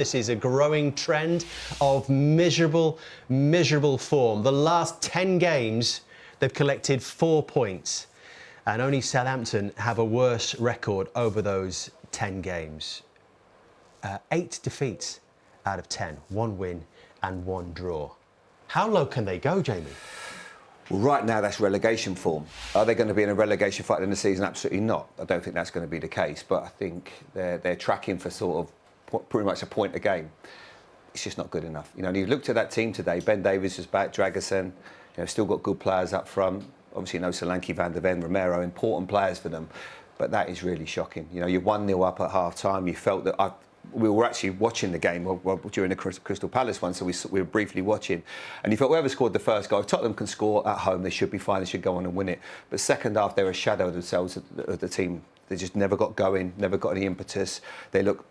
This is a growing trend of miserable form. The last 10 games, they've collected 4 points. And only Southampton have a worse record over those 10 games. 8 defeats out of 10, 1 win and 1 draw. How low can they go, Jamie? Well, right now, that's relegation form. Are they going to be in a relegation fight in the season? Absolutely not. I don't think that's going to be the case. But I think they're tracking for sort of pretty much a point a game. It's just not good enough. You know, and you looked at that team today. Ben Davies was back, Dragerson. Still got good players up front. Obviously, no Solanke, Van der Ven, Romero, important players for them. But that is really shocking. You know, you're 1-0 up at half-time. You felt that we were actually watching the game during the Crystal Palace one, so we were briefly watching. And you felt whoever scored the first goal, if Tottenham can score at home, they should be fine, they should go on and win it. But second half, they were a shadow of themselves, of the team. They just never got going, never got any impetus. They look,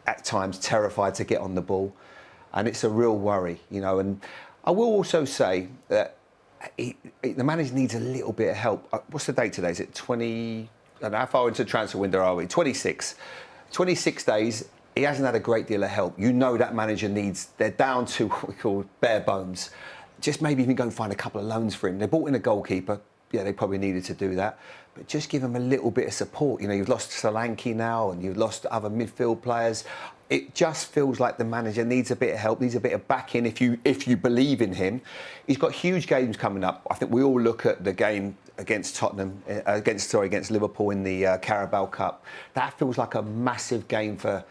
at times, terrified to get on the ball. And it's a real worry, you know. And I will also say that the manager needs a little bit of help. What's the date today? Is it 20... I don't know, how far into the transfer window are we? 26. 26 days. He hasn't had a great deal of help. You know that manager needs... They're down to what we call bare bones. Just maybe even go and find a couple of loans for him. They brought in a goalkeeper. Yeah, they probably needed to do that. But just give him a little bit of support. You know, you've lost Solanke now and you've lost other midfield players. It just feels like the manager needs a bit of help, needs a bit of backing if you believe in him. He's got huge games coming up. I think we all look at the game against Tottenham, against Liverpool in the Carabao Cup. That feels like a massive game for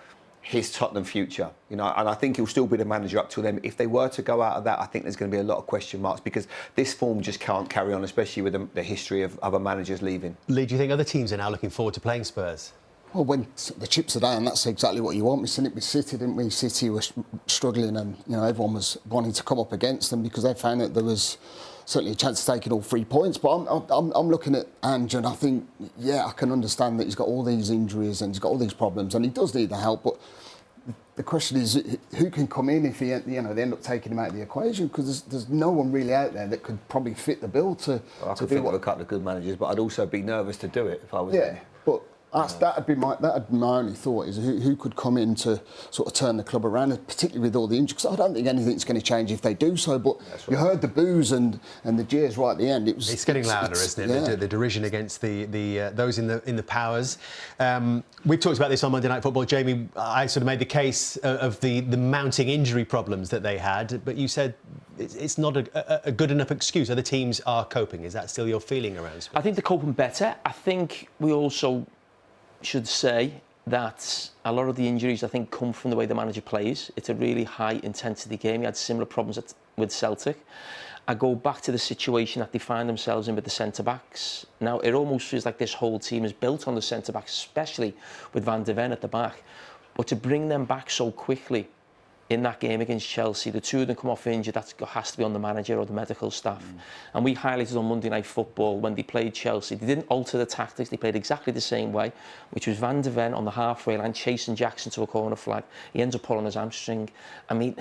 his Tottenham future, you know, and I think he'll still be the manager up till then. If they were to go out of that, I think there's going to be a lot of question marks because this form just can't carry on, especially with the history of other managers leaving. Lee, do you think other teams are now looking forward to playing Spurs? Well, when the chips are down, that's exactly what you want. We've seen it with City, didn't we? City were struggling and, you know, everyone was wanting to come up against them because they found that there was certainly a chance of taking all 3 points. But I'm looking at Ange and I think, yeah, I can understand that he's got all these injuries and he's got all these problems and he does need the help. But the question is, who can come in if they end up taking him out of the equation? Because there's no one really out there that could probably fit the bill to. Well, I could think of a couple of good managers, but I'd also be nervous to do it if I was. Yeah, but that'd be my only thought is who could come in to sort of turn the club around, particularly with all the injuries. Because I don't think anything's going to change if they do so. But right. You heard the boos and the jeers right at the end. It's getting louder, isn't it? Yeah. The derision against those in the powers. We've talked about this on Monday Night Football, Jamie. I sort of made the case of the mounting injury problems that they had, but you said it's not a good enough excuse. Other teams are coping. Is that still your feeling around Spurs? I think they're coping better. I think we also should say that a lot of the injuries, I think, come from the way the manager plays. It's a really high-intensity game. He had similar problems with Celtic. I go back to the situation that they find themselves in with the centre-backs. Now, it almost feels like this whole team is built on the centre-backs, especially with Van der Ven at the back. But to bring them back so quickly in that game against Chelsea, the two of them come off injured, that has to be on the manager or the medical staff. And we highlighted on Monday Night Football when they played Chelsea, they didn't alter the tactics, they played exactly the same way, which was Van der Ven on the halfway line chasing Jackson to a corner flag. He ends up pulling his hamstring. I mean,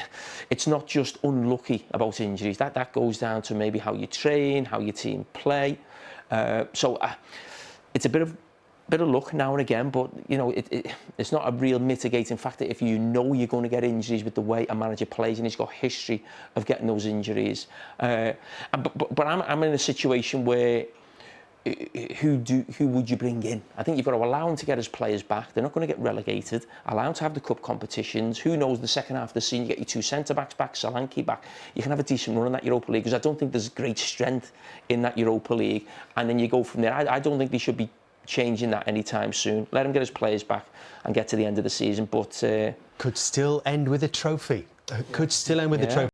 it's not just unlucky about injuries, that goes down to maybe how you train, how your team play. So it's a bit of luck now and again, but you know it's not a real mitigating factor if you know you're going to get injuries with the way a manager plays and he's got history of getting those injuries. But I'm in a situation where who would you bring in? I think you've got to allow him to get his players back. They're not going to get relegated. Allow him to have the cup competitions. Who knows, the second half of the season, you get your 2 centre-backs back, Solanke back. You can have a decent run in that Europa League because I don't think there's great strength in that Europa League. And then you go from there. I don't think they should be changing that anytime soon. Let him get his players back and get to the end of the season. But could still end with a trophy. Could still end with a trophy.